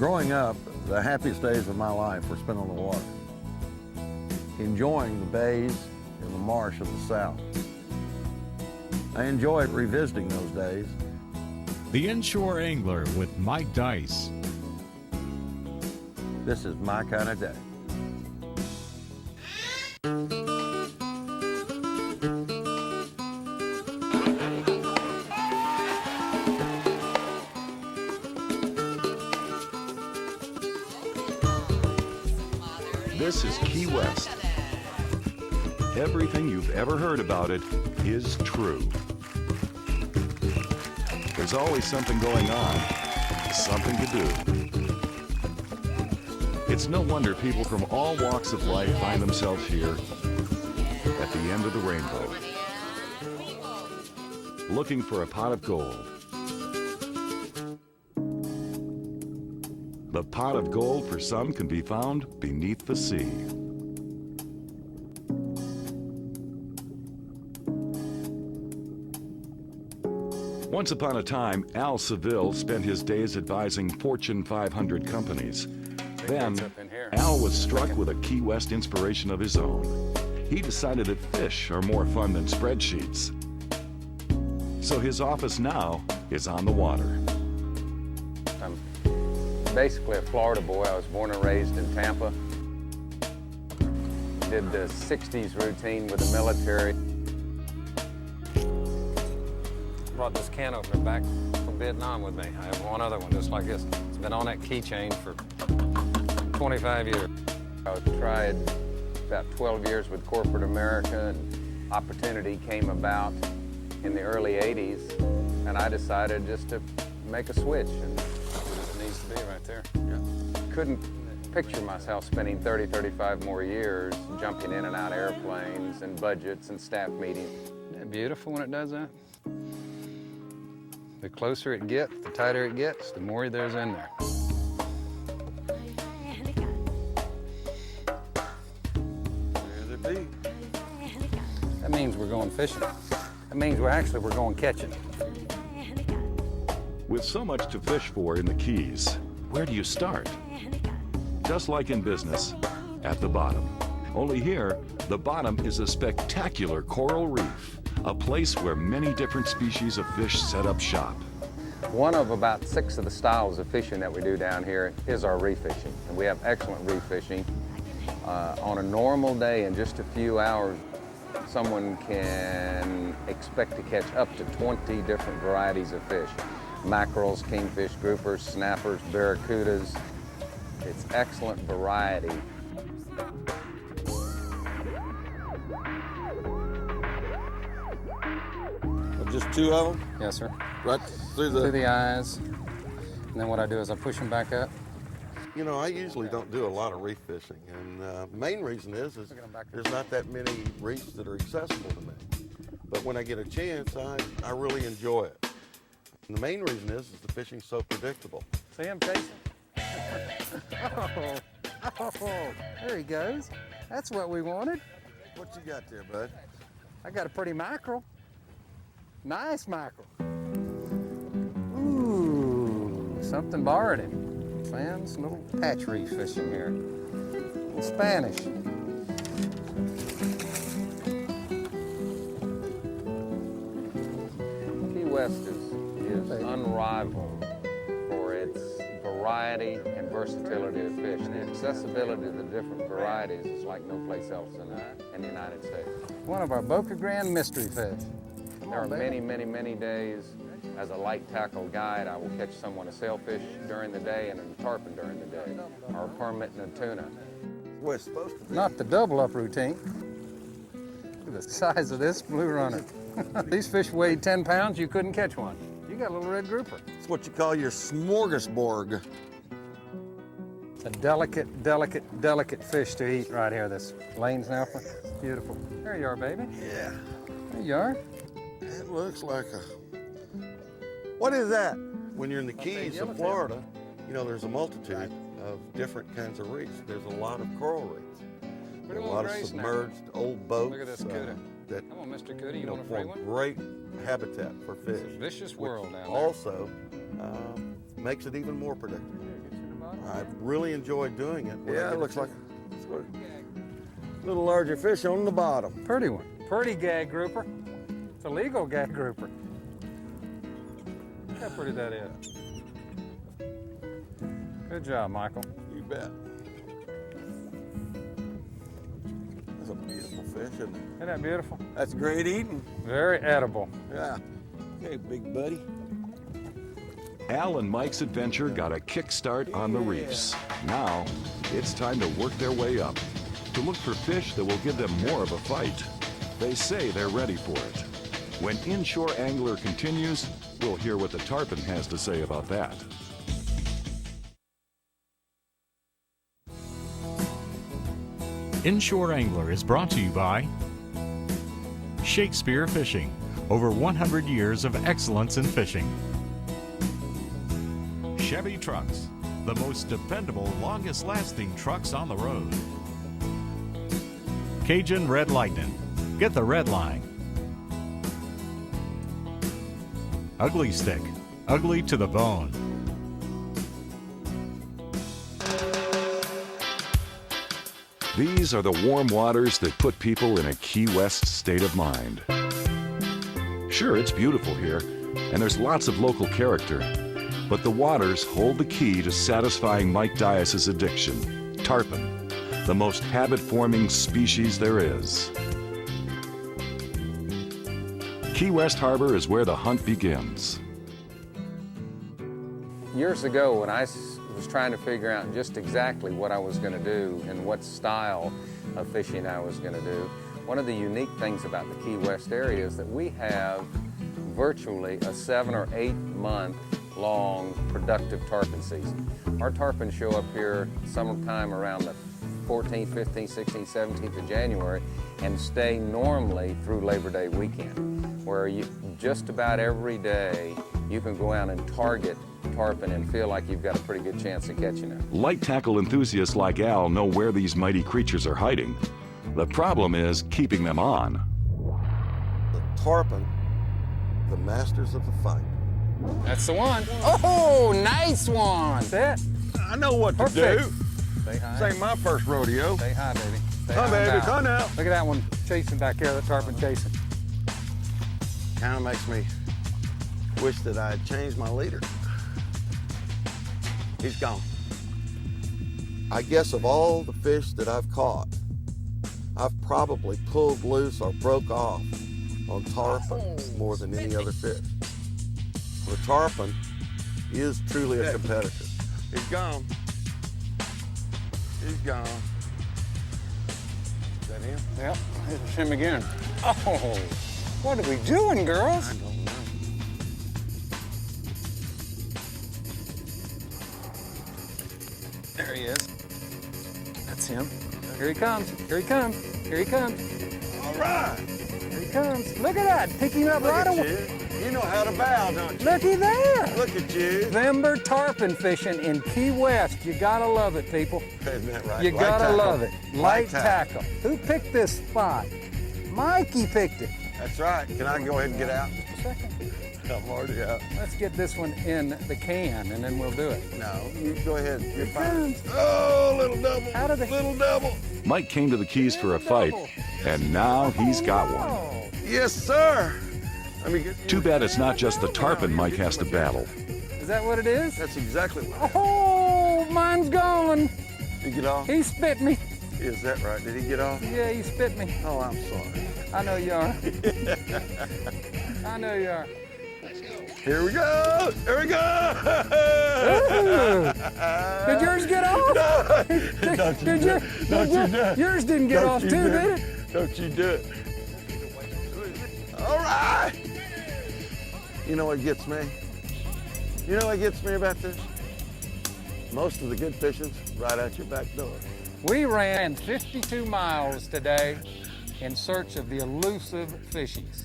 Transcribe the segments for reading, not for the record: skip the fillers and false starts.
Growing up, the happiest days of my life were spent on the water, enjoying the bays and the marsh of the South. I enjoyed revisiting those days. The Inshore Angler with Mike Dyess. This is my kind of day. This is Key West. Everything you've ever heard about it is true. There's always something going on, something to do. It's no wonder people from all walks of life find themselves here at the end of the rainbow, looking for a pot of gold. The pot of gold for some can be found beneath the sea. Once upon a time, Al Seville spent his days advising Fortune 500 companies. Then, Al was struck with a Key West inspiration of his own. He decided that fish are more fun than spreadsheets. So his office now is on the water. Basically a Florida boy. I was born and raised in Tampa. Did the 60s routine with the military. Brought this can opener back from Vietnam with me. I have one other one just like this. It's been on that keychain for 25 years. I tried about 12 years with corporate America, and opportunity came about in the early 80s, and I decided just to make a switch. And needs to be right there. Yeah. Couldn't picture myself spending 30, 35 more years jumping in and out of airplanes and budgets and staff meetings. Isn't that beautiful when it does that? The closer it gets, the tighter it gets, the more there's in there. There's it be. That means we're going fishing. That means we're going catching. With so much to fish for in the Keys, where do you start? Just like in business, at the bottom. Only here, the bottom is a spectacular coral reef, a place where many different species of fish set up shop. One of about 6 of the styles of fishing that we do down here is our reef fishing. And we have excellent reef fishing. On a normal day, in just a few hours, someone can expect to catch up to 20 different varieties of fish. Mackerels, kingfish, groupers, snappers, barracudas. It's excellent variety. Just 2 of them? Yes, sir. Right through the eyes. And then what I do is I push them back up. You know, I usually don't do a lot of reef fishing, and the main reason is there's not that many reefs that are accessible to me. But when I get a chance, I really enjoy it. And the main reason is the fishing's so predictable. See him chasing? Oh, there he goes. That's what we wanted. What you got there, bud? I got a pretty mackerel. Nice mackerel. Ooh, something borrowed him. Man, some little patch reef fishing here. In Spanish. Key West is unrivaled for its variety and versatility of fish. The accessibility to the different varieties is like no place else in the United States. One of our Boca Grande mystery fish. There are many, many, many days as a light tackle guide, I will catch someone a sailfish during the day and a tarpon during the day, or a permit and a tuna. Well, it's supposed to be. Not the double up routine. Look at the size of this blue runner. These fish weighed 10 pounds, you couldn't catch one. You got a little red grouper. It's what you call your smorgasbord. It's a delicate, delicate, delicate fish to eat right here, this lane snapper. Beautiful. There you are, baby. Yeah. There you are. It looks like a... What is that? When you're in the Keys of Florida, you know, there's a multitude of different kinds of reefs. There's a lot of coral reefs. There's a lot of submerged old boats. Look at this cuda. That, come on, Mr. Cuda, you want a free form one? great habitat for fish. It's a vicious world down there. Also makes it even more predictable. Here, get you the I've really enjoyed doing it. Yeah, it looks like a little larger fish on the bottom. Pretty one. Pretty gag grouper. It's a legal gag grouper. Look how pretty that is. Good job, Michael. You bet. That's a beautiful fish, isn't it? Isn't that beautiful? That's great eating. Very edible. Yeah. Hey, big buddy. Al and Mike's adventure got a kickstart on the reefs. Now, it's time to work their way up, to look for fish that will give them more of a fight. They say they're ready for it. When Inshore Angler continues, we'll hear what the tarpon has to say about that. Inshore Angler is brought to you by Shakespeare Fishing, over 100 years of excellence in fishing. Chevy Trucks, the most dependable, longest-lasting trucks on the road. Cajun Red Lightning, get the red line. Ugly Stick, ugly to the bone. These are the warm waters that put people in a Key West state of mind. Sure, it's beautiful here, and there's lots of local character, but the waters hold the key to satisfying Mike Dyess' addiction, tarpon, the most habit-forming species there is. Key West Harbor is where the hunt begins. Years ago, when I was trying to figure out just exactly what I was going to do and what style of fishing I was going to do, one of the unique things about the Key West area is that we have virtually a 7 or 8 month long productive tarpon season. Our tarpon show up here sometime around the 14th, 15th, 16th, 17th of January and stay normally through Labor Day weekend, where you just about every day you can go out and target tarpon and feel like you've got a pretty good chance of catching them. Light tackle enthusiasts like Al know where these mighty creatures are hiding. The problem is keeping them on. The tarpon, the masters of the fight. That's the one. Oh, nice one. That's it. I know what to Perfect. do. Say hi. This ain't my first rodeo. Say hi, baby. Say Come, hi baby, now. come now. Look at that one chasing back there, the tarpon chasing. Kind of makes me wish that I had changed my leader. He's gone. I guess of all the fish that I've caught, I've probably pulled loose or broke off on tarpon more than any other fish. The tarpon is truly a competitor. He's gone. He's gone. Is that him? Yep, it's him again. Oh, what are we doing, girls? I don't know. There he is. That's him. Here he comes. Here he comes. Here he comes. All right. Here he comes. Look at that. Pick him up Look right at away. you. You know how to bow, don't you? Looky there. Look at you. November tarpon fishing in Key West. You gotta love it, people. Isn't that right? You Light gotta tackle. love it. Light tackle. tackle. Who picked this spot? Mikey picked it. That's right. Can I go ahead and get out? Just a second. I'm already out. Let's get this one in the can, and then we'll do it. No, you go ahead. You're Here fine. comes. Oh, little double. Out of the- Little double. Mike came to the Keys for a fight, and now he's got one. Oh, Yes, sir. Let me get you. Too bad it's not just the tarpon Mike has to battle. is that what it is? That's exactly what. Oh, mine's gone. Did you get off? He spit me. Is that right? Did he get off? Yeah, he spit me. Oh, I'm sorry. I know you are. I know you are. Here we go. Here we go. Ooh. Did yours get off? Don't you Did do your, it. Don't you do it. yours didn't get Don't off you too, do did it. it? Don't you do it. All right. You know what gets me? You know what gets me about this? Most of the good fishing's right out your back door. We ran 52 miles today in search of the elusive fishies.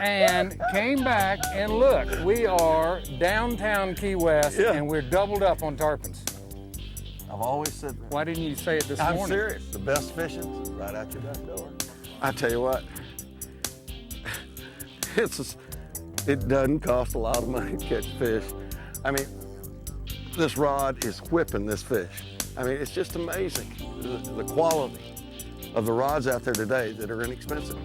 And came back, and look, we are downtown Key West, Yeah. and we're doubled up on tarpons. I've always said that. Why didn't you say it this I'm morning? serious. The best fishing's right out your back door. I tell you what, it doesn't cost a lot of money to catch fish. I mean, this rod is whipping this fish. I mean, it's just amazing, the quality of the rods out there today that are inexpensive.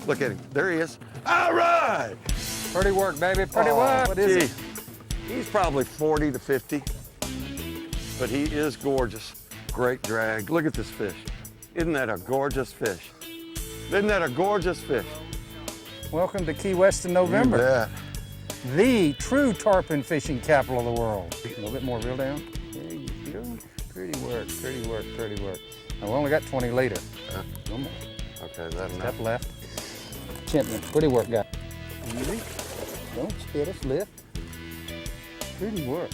Look at him, there he is. All right! Pretty work, baby, pretty work. What is he? He's probably 40 to 50, but he is gorgeous. Great drag. Look at this fish. Isn't that a gorgeous fish? Isn't that a gorgeous fish? Welcome to Key West in November. You bet. The true tarpon fishing capital of the world. A little bit more reel down. There you go. Pretty work, pretty work, pretty work. Now, we only got 20 later. One more. Okay, that's enough. Step left. Gently. Pretty work, guy. Easy. Don't skid us. Lift. Pretty work.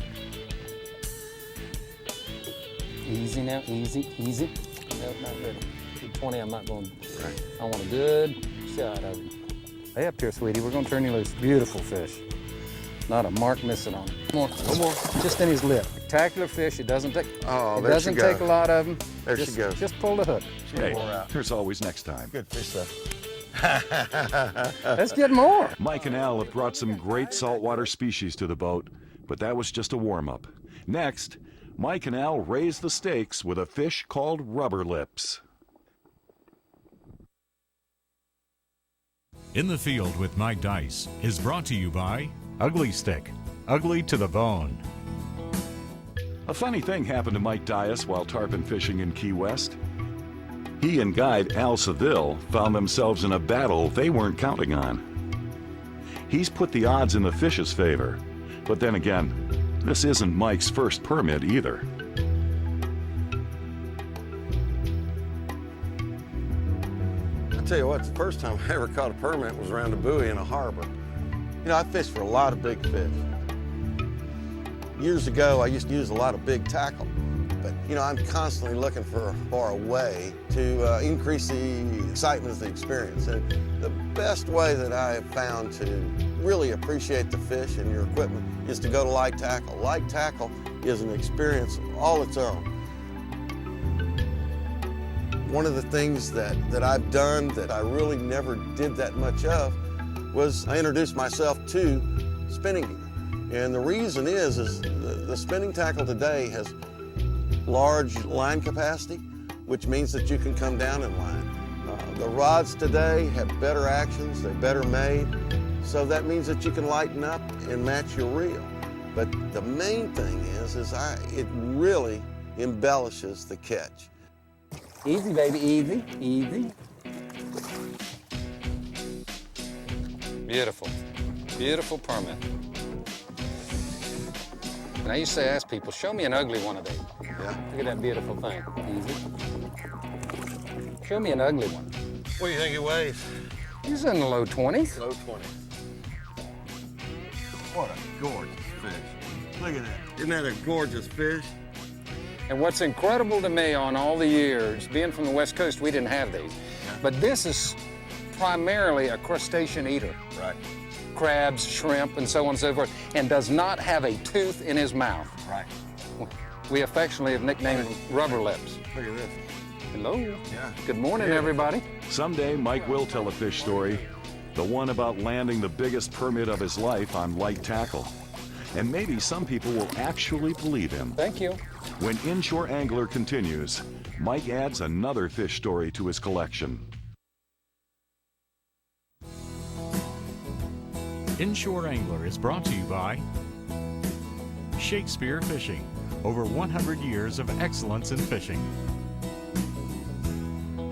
Easy now. Easy. Easy. No, not ready. 20, I'm not going. I want a good shot of him. Hey up here, sweetie. We're going to turn you loose. Beautiful fish. Not a mark missing on him. One more. Just in his lip. Spectacular fish. It doesn't take. Oh, it there doesn't she goes. take a lot of them. There she goes. Just pull the hook. Hey, there's always next time. Good fish, though. Let's get more. Mike and Al have brought some great saltwater species to the boat, but that was just a warm-up. Next, Mike and Al raise the stakes with a fish called rubber lips. In the Field with Mike Dyess is brought to you by Ugly Stick, ugly to the bone. A funny thing happened to Mike Dyess while tarpon fishing in Key West. He and guide Al Seville found themselves in a battle they weren't counting on. He's put the odds in the fish's favor, but then again, this isn't Mike's first permit either. I'll tell you what, the first time I ever caught a permit was around a buoy in a harbor. You know, I fished for a lot of big fish. Years ago, I used to use a lot of big tackle. But, you know, I'm constantly looking for a way to increase the excitement of the experience. And the best way that I have found to really appreciate the fish and your equipment is to go to light tackle. Light tackle is an experience all its own. One of the things that I've done that I really never did that much of was I introduced myself to spinning gear. And the reason is the spinning tackle today has large line capacity, which means that you can come down in line. The rods today have better actions, they're better made, so that means that you can lighten up and match your reel. But the main thing is it really embellishes the catch. Easy, baby. Easy. Easy. Beautiful. Beautiful permit. And I used to ask people, show me an ugly one of these. Yeah. Look at that beautiful thing. Easy. Show me an ugly one. What do you think it weighs? He's in the low 20s. Low 20. What a gorgeous fish. Look at that. Isn't that a gorgeous fish? And what's incredible to me on all the years, being from the West Coast, we didn't have these. But this is primarily a crustacean eater. Right. Crabs, shrimp, and so on and so forth, and does not have a tooth in his mouth. Right. We affectionately have nicknamed him Rubber Lips. Look at this. Hello. Yeah. Good morning, everybody. Someday, Mike will tell a fish story, the one about landing the biggest permit of his life on light tackle. And maybe some people will actually believe him. Thank you. When Inshore Angler continues, Mike adds another fish story to his collection. Inshore Angler is brought to you by Shakespeare Fishing, over 100 years of excellence in fishing.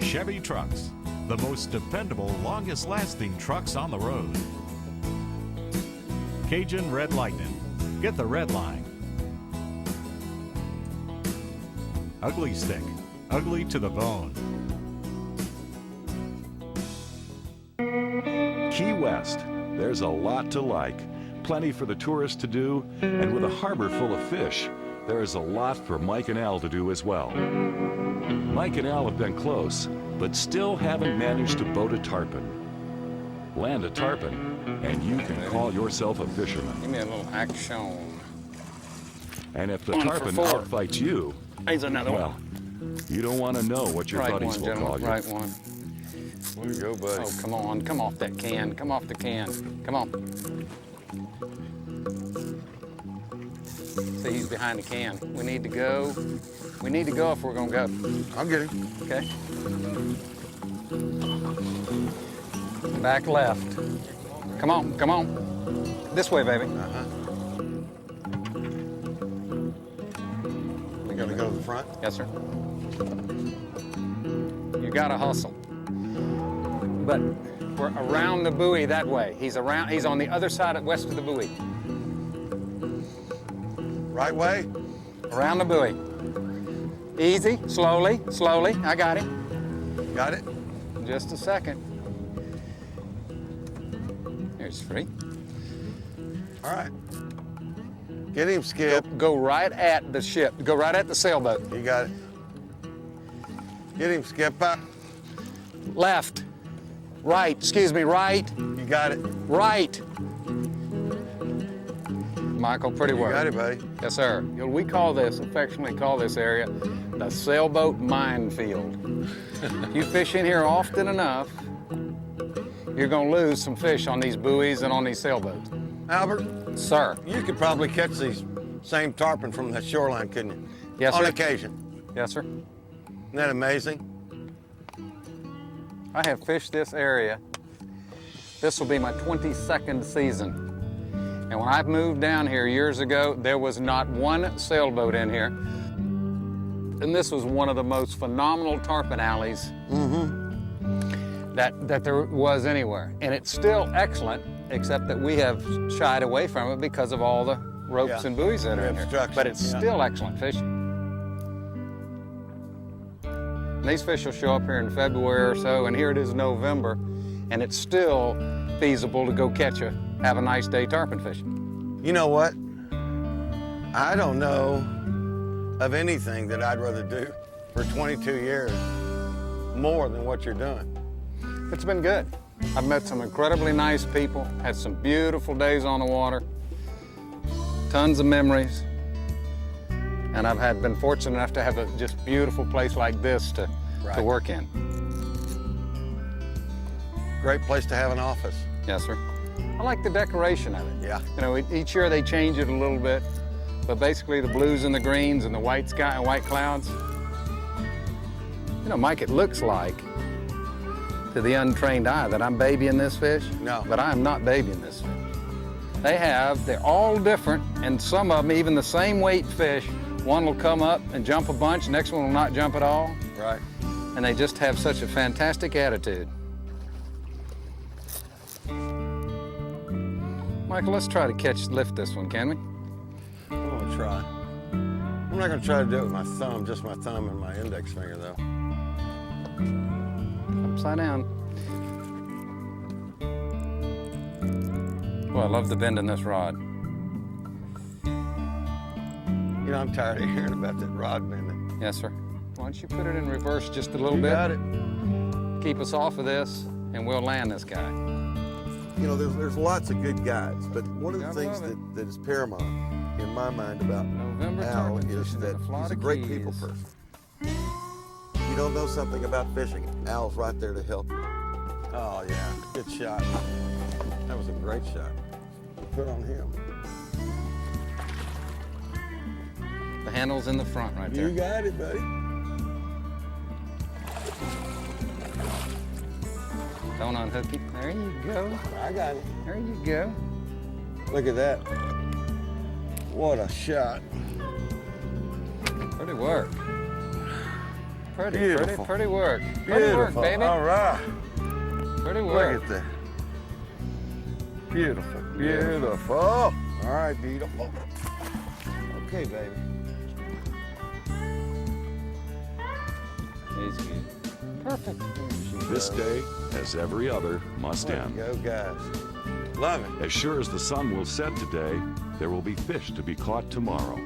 Chevy Trucks, the most dependable, longest-lasting trucks on the road. Cajun Red Lightning, get the red line. Ugly Stick, ugly to the bone. Key West, there's a lot to like, plenty for the tourists to do, and with a harbor full of fish, there is a lot for Mike and Al to do as well. Mike and Al have been close, but still haven't managed to boat a tarpon. Land a tarpon, and you can call yourself a fisherman. Give me a little action. And if the One for tarpon four. outfights you, Here's another well, you don't want to know what your right buddies one, will gentlemen. call you. Right one. There you go, buddy. Oh, come on, come off that can, come off the can, come on. See, he's behind the can. We need to go. We need to go if we're gonna go. I'll get him. Okay. Back left. Come on, come on. This way, baby. Uh-huh. We gotta go to the front? Yes, sir. You gotta hustle. But we're around the buoy that way. He's on the other side west of the buoy. Right way? Around the buoy. Easy, slowly, slowly. I got him. Got it? Just a second. Here's free. All right. Get him, Skip. Go right at the ship. Go right at the sailboat. You got it. Get him, Skip. Up. Left. Right. Excuse me. Right. You got it. Right. Michael, pretty work. You got it, buddy. Yes, sir. We affectionately call this area, the sailboat minefield. You fish in here often enough, you're going to lose some fish on these buoys and on these sailboats. Albert, Sir. you could probably catch these same tarpon from that shoreline, couldn't you? Yes, On sir. occasion. Yes, sir. Isn't that amazing? I have fished this area. This will be my 22nd season. And when I moved down here years ago, there was not one sailboat in here. And this was one of the most phenomenal tarpon alleys that there was anywhere. And it's still excellent, except that we have shied away from it because of all the ropes Yeah. and buoys that are in here. Obstruction, But it's yeah. still excellent fishing. And these fish will show up here in February or so, and here it is November, and it's still feasible to go have a nice day tarpon fishing. You know what? I don't know of anything that I'd rather do for 22 years more than what you're doing. It's been good. I've met some incredibly nice people, had some beautiful days on the water, tons of memories, and I've been fortunate enough to have a just beautiful place like this to work in. Great place to have an office. Yes, sir. I like the decoration of it. Yeah. You know, each year they change it a little bit, but basically the blues and the greens and the white sky and white clouds. You know, Mike, it looks like to the untrained eye that I'm babying this fish. No. But I am not babying this fish. They're all different, and some of them, even the same weight fish, one will come up and jump a bunch, the next one will not jump at all. Right. And they just have such a fantastic attitude. Michael, let's try to lift this one, can we? I'm gonna try. I'm not gonna try to do it with my thumb, just my thumb and my index finger though. Upside down. Well, I love the bend in this rod. You know, I'm tired of hearing about that rod bending. Yes, sir. Why don't you put it in reverse just a little You bit? got it. Keep us off of this, and we'll land this guy. You know, there's lots of good guides, but one of the Gotta things love it. that is paramount in my mind about November Al tarpon is fishing in that the he's Florida a great Keys. people person. If you don't know something about fishing, Al's right there to help you. Oh yeah, good shot. That was a great shot. Put on him. The handle's in the front right there. You got it, buddy. Don't unhook it. There you go. I got it. There you go. Look at that. What a shot. Pretty work. Beautiful. Pretty work. Pretty work, Beautiful. baby. All right. Pretty work. Look at that. Beautiful. Beautiful. All right, beautiful. Okay, baby. He's good. Perfect. This day, as every other, must There end. you go, guys. Love it. As sure as the sun will set today, there will be fish to be caught tomorrow.